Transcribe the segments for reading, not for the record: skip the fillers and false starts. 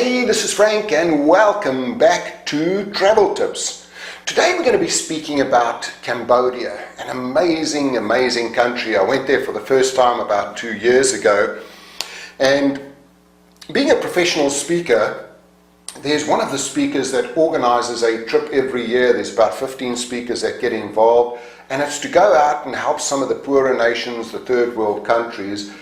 Hey, this is Frank and welcome back to Travel Tips. Today we're going to be speaking about Cambodia, an amazing, amazing country. I went there for the first time about 2 years ago, and being a professional speaker, there's one of the speakers that organizes a trip every year. There's about 15 speakers that get involved, and it's to go out and help some of the poorer nations, the third world countries.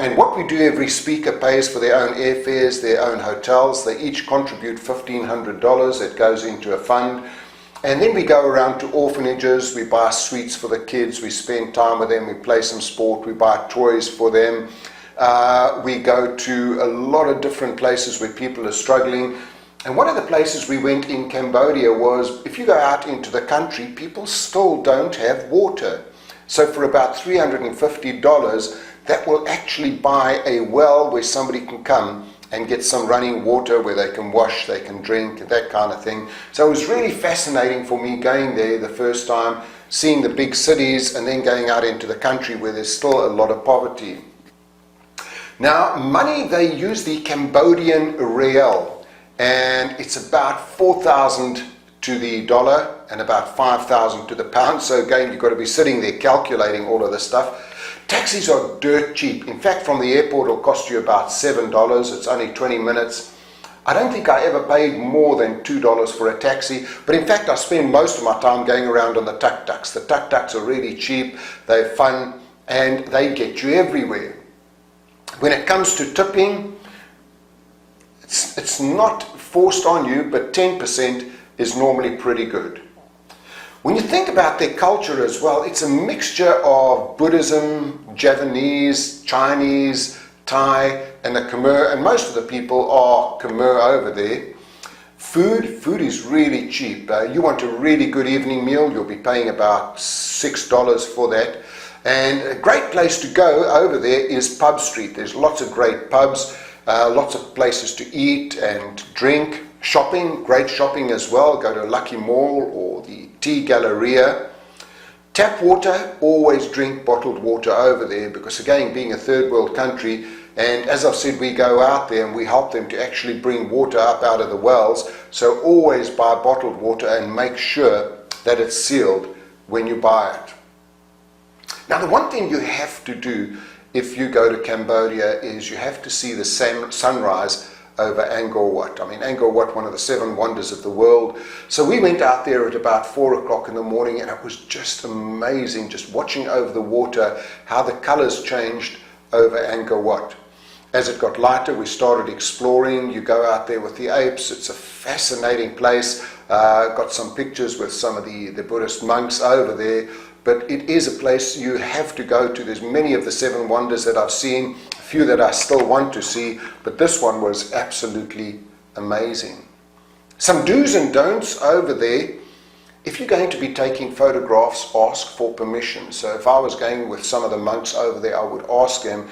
And what we do, every speaker pays for their own airfares, their own hotels. They each contribute $1,500 that goes into a fund. And then we go around to orphanages, we buy sweets for the kids, we spend time with them, we play some sport, we buy toys for them. We go to a lot of different places where people are struggling. And one of the places we went in Cambodia was, if you go out into the country, people still don't have water. So for about $350, that will actually buy a well where somebody can come and get some running water where they can wash, they can drink, that kind of thing. So it was really fascinating for me going there the first time, seeing the big cities and then going out into the country where there's still a lot of poverty. Now, money, they use the Cambodian riel, and it's about 4,000 to the dollar and about 5,000 to the pound. So again, you've got to be sitting there calculating all of this stuff. Taxis are dirt cheap. In fact, from the airport it'll cost you about $7. It's only 20 minutes. I don't think I ever paid more than $2 for a taxi, but in fact I spend most of my time going around on the tuk-tuks. The tuk-tuks are really cheap, they're fun, and they get you everywhere. When it comes to tipping, it's not forced on you, but 10% is normally pretty good. When you think about their culture as well, it's a mixture of Buddhism, Javanese, Chinese, Thai, and the Khmer, and most of the people are Khmer over there. Food is really cheap. You want a really good evening meal, you'll be paying about $6 for that. And a great place to go over there is Pub Street. There's lots of great pubs, lots of places to eat and drink. Shopping, great shopping as well. Go to Lucky Mall or the Tea Galleria. Tap water, always drink bottled water over there, because again, being a third world country, and as I've said, we go out there and we help them to actually bring water up out of the wells. So always buy bottled water and make sure that it's sealed when you buy it. Now, the one thing you have to do if you go to Cambodia is you have to see the sunrise over Angkor Wat. I mean, Angkor Wat, one of the 7 wonders of the world. So we went out there at about 4 o'clock in the morning, and it was just amazing, just watching over the water, how the colors changed over Angkor Wat. As it got lighter, we started exploring. You go out there with the apes. It's a fascinating place. Got some pictures with some of the Buddhist monks over there. But it is a place you have to go to. There's many of the 7 wonders that I've seen, a few that I still want to see, but this one was absolutely amazing. Some do's and don'ts over there. If you're going to be taking photographs, ask for permission. So if I was going with some of the monks over there, I would ask them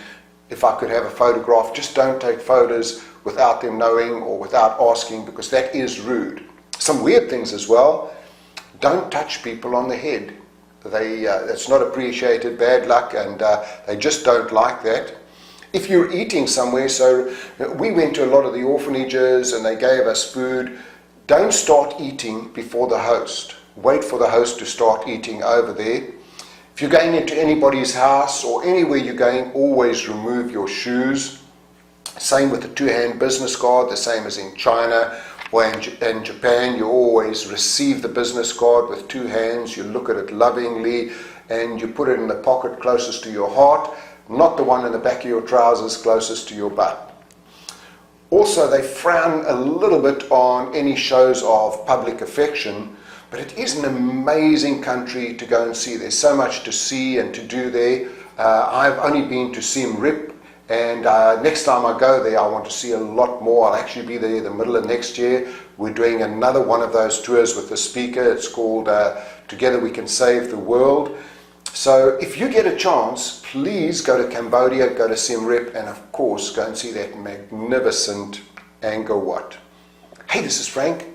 if I could have a photograph. Just don't take photos without them knowing or without asking, because that is rude. Some weird things as well. Don't touch people on the head. That's not appreciated, bad luck, and they just don't like that. If you're eating somewhere, so we went to a lot of the orphanages and they gave us food, don't start eating before the host. Wait for the host to start eating over there. If you're going into anybody's house or anywhere you're going, always remove your shoes. Same with the 2-hand business card, the same as in China. Or in Japan, you always receive the business card with 2 hands. You look at it lovingly and you put it in the pocket closest to your heart, not the one in the back of your trousers closest to your butt. Also, they frown a little bit on any shows of public affection, but it is an amazing country to go and see. There's so much to see and to do there. I've only been to Siem Reap. And next time I go there, I want to see a lot more. I'll actually be there the middle of next year. We're doing another one of those tours with the speaker. It's called Together We Can Save the World. So if you get a chance, please go to Cambodia, go to Siem Reap, and of course, go and see that magnificent Angkor Wat. Hey, this is Frank.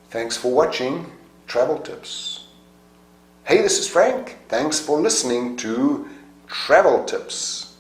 Thanks for watching Travel Tips. Hey, this is Frank. Thanks for listening to Travel Tips.